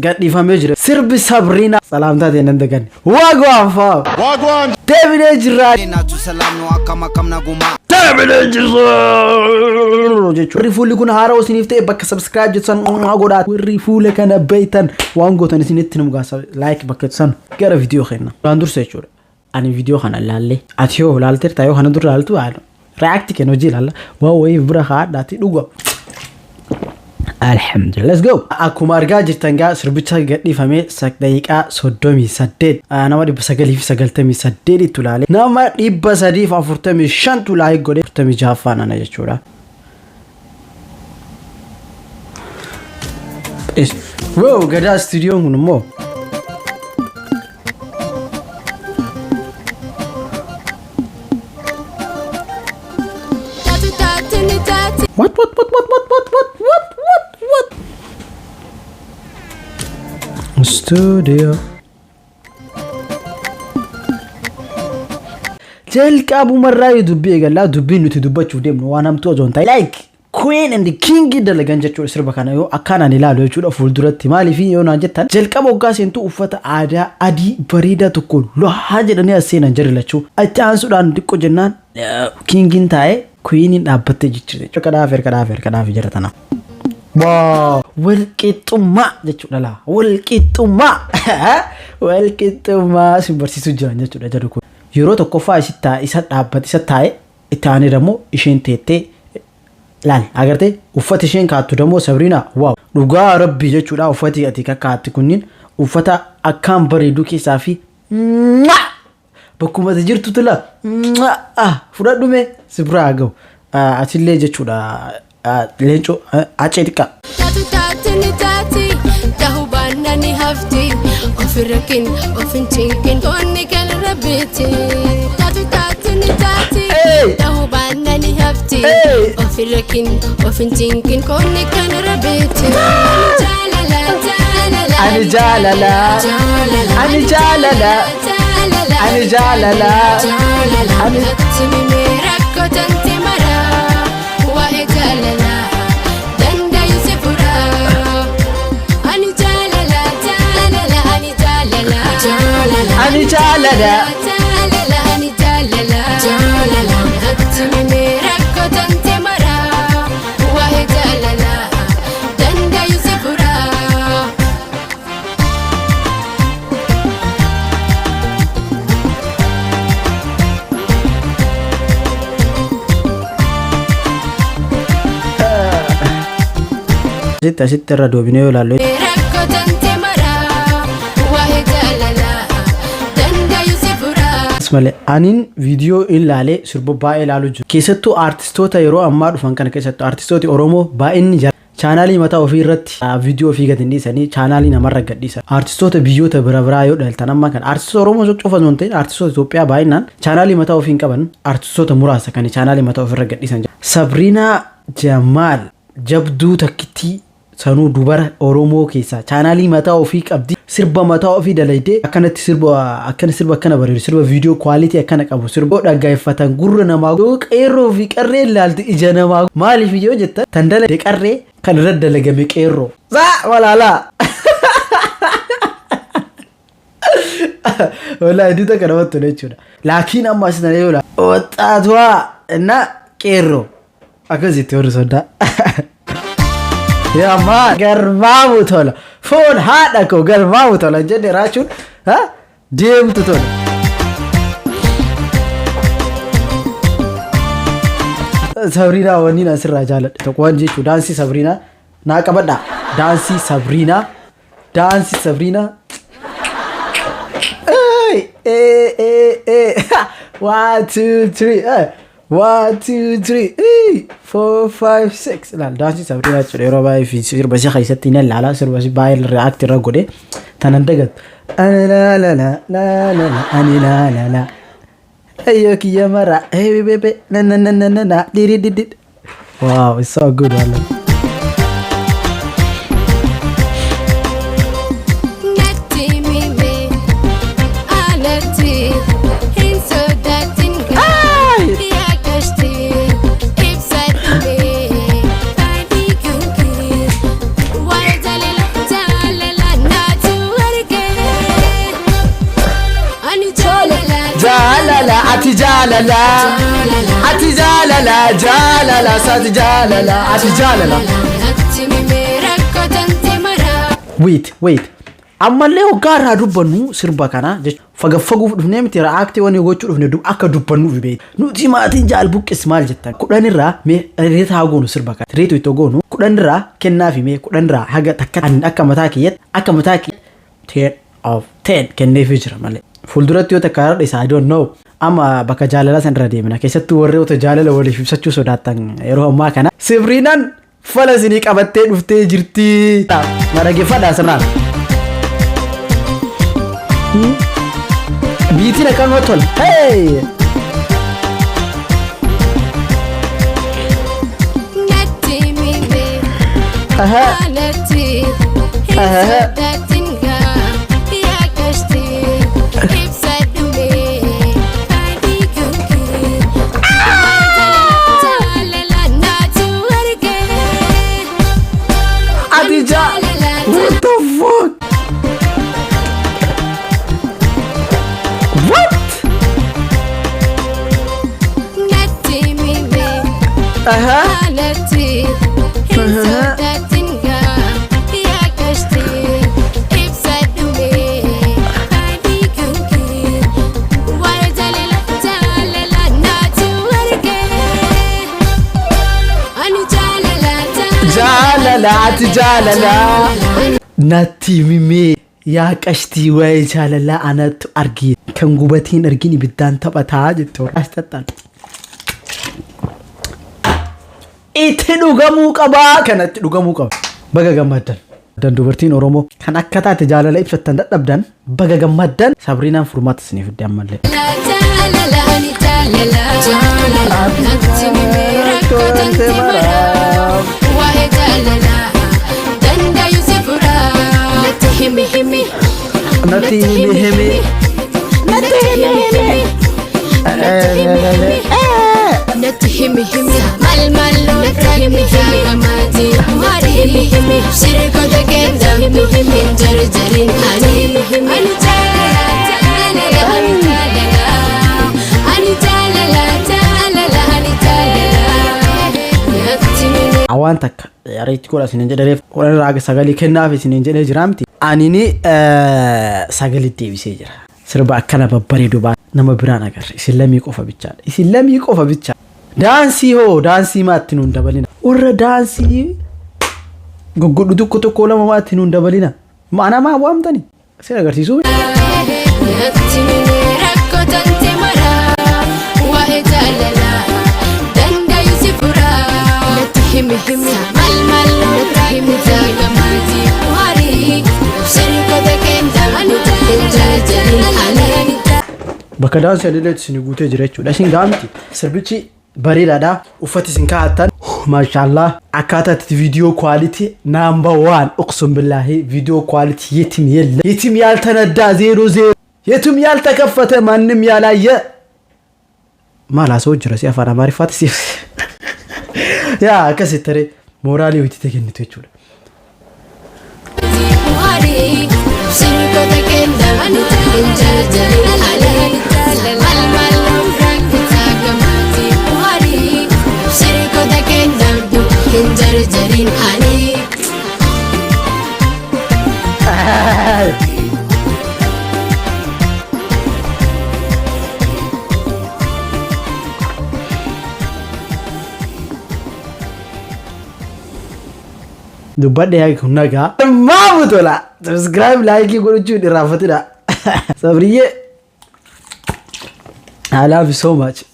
قد يفهم يجري سرب صبرنا سلامتا دندغن واغوان فا واغوان ديفيد اجرا ناتو سلام نو اكما كمنا غوما ديفيد اجرا جيچو ريفول كون هارو سينيفته بك سبسكرايب جتسن غودا ريفول كان بيتن وانغوتن سينيتن مغا لايك بكتسن غير فيديو خينا راندور سيچور اني فيديو خنا لالي اتيو لالتر تايو خنا دور لالتو على رياكت كانو جي لالا واوي برخا داتي دوغو الحمد لله let's go اكو مارغا جرتنغا سربيچا غدي فامي سك دقيقه 38 انا ودي بسغلي في سغلتمي سديدي تولالي نما دي بسدي فورتمي شانتو لاي غدي فرتمي جافانا نجچورا اس واو غدا ستوديو منمو what studio جلك ابو مراي دبي قال لا دبي نتي دبچو دم وانا متو جونتا لايك queen and the king دلغنجچو سربا كان يو اكانا نيلالو يچو فولدرت مالي في يونا جتا جلك ابو غاسنتو افتا عادا ادي بريدا تكون لو حاجه دنيا سينا جرلچو اتانسو دان ديكو جنان king انتاي queen دابته جچو كدا فير جرتنا واو والكيتوما جچو دلا والكيتوما سيبرسيسو جان جچو دجركو يورو تو كوفا سيتا اسا دابت اسا تاي اتاني دمو اشين تيتي لال اگرتي وفت اشين كاتو دمو سبرينا واو دغا ربي جچو دا وفتي اتي كات كنين وفتا اكام بريدو كي صافي بكوما تجرتو تلا فرادومي سبراغو اتلي جچو دا لينچو اچيتكا تاتي تهوبانني هفتي افركن افنتين كوني كان ربيتي تاتي تهوبانني هفتي افركن افنتين كوني كان ربيتي انا جاللا أنا جاللا أتمنى ركض أنت مرا وهي جاللا دندا يزفرا ستة راديو بنيو لالو مالي انين فيديو إلالي سربو باي لالو جو كيستو ارتستوتا يرو امار فان كان كيستو ارتستوتي اورومو باين جا channel mata ofii irratti video fi gadin disani channel namarra gadisa artistoota biyyoota bira yoo dhaltanamma kan artistoota oromoo sochofa zonte artistoota Itoophiyaa baay'inaan channel mata ofii qaban artistoota muraasa kan channel mata ofii irra gadisan Sabrina Jamal jabduu takkitti sanuu dubara oromoo keessa channel mata ofii qabdi sirba mata ofii dalayde akkanatti sirba akkana bareedu sirba video quality akkana qabu sirba dhaggeeffatan gurra namaa qeerroo fi qarree ilaalti ija namaa maaliif yoo jetta tandala qarree kan radda lagame qeerroo za walala wala edita kana watto lechuudha laakiin amma asna yola wataatwa na qeerroo akaziti horisonda يا ما غرماو تولا فون هادكو غرماو تولا جدي راشون ها ديم تولا سابرينا ونينا سرا جالت تقوان جيچو دانسي سابرينا ناقبدا دانسي سابرينا اي 1 2 3 1 2 3 4 5 6 لا دانسي سابرينا تشيرو باي في سير بس خيستين لا سير بس باي الرياكت رغودي تنندغت انا لا لا لا لا لا انا لا لا ايوك يا مرا اي بيبي نا نا نا نا نا دي واو it's so good والله jaalala ati jaalala jaalala saati jaalala ati jaalala. Wait ammallee hoggaarraa dubbannu sirba kana fagaffaguuf dhufnee miti reaaktii waan gochuu dhufne akka dubbannuuf beeku nuti maatiin jaal buqqis maal jettan 10 irraa mee reeta haa goonu sirba kana reetu itti goonu 10 irraa kennaa fi mee 10 irraa haga takka akka mataa kiyyatti 10 of 10 kenneefii jira malee fuulduratti yoo takka haadha isaa I don't know amma bakka jaalala san irra deemna keessattuu warri jaalala waliif ibsachuu sodaatan yeroo ammaa kana Sabreenaan fala isinii qabattee dhuftee jirti marageeffadhaa sirnaan. Biitiin akkanuma tola. Hey! What the fuck? What? Jaalala ati jaalala natti mimee yaa qashtii waa'ee jaalala anatu argee kan gubatiin argin ibiddaan taphataa jettu asxattan itti dhugamuu qabaa kanatti dhugamuu qaba baga gammaddan dubartiin Oromoo kan akka taate jaalala ibsattan dadhabdan baga gammaddan Sabreenaan furmaata isiniif fidde ammallee. Awaan takka reetti godha isiniin jedheef warra sagalee kennaaf isiniin jedhee jira miti anini sagalee deebisee jira sirba akkana babbareedu baa nama biraan agarre isin lamii qofa bichaadha daansii maatti nuun dabalina warra daansii goggodhu tokko lama maatti nuun dabalina maana maa waamtani isin agarsiisuu bakka daansii adeelee isin guutee jira jechuudha isin gaamti sirbichi bareedaadha uffati isin kaa'attan maashaallah akkaataa itti viidiyoo kwaaliti number 1 uqsum billahi viidiyoo kwaaliti yetim yaltanadda 00 yetim yaltakafate ማንም ያላየ ማላሰው ጅራ ሲያፋና ማሪፋት ሲፍ ያ ከሰተረ ሞራሊ ወይት ተገኝቶ ይችላል dubbadde yaa kunaga maamutola subscribe like godhuun irrafatidha Sabriye I love you so much.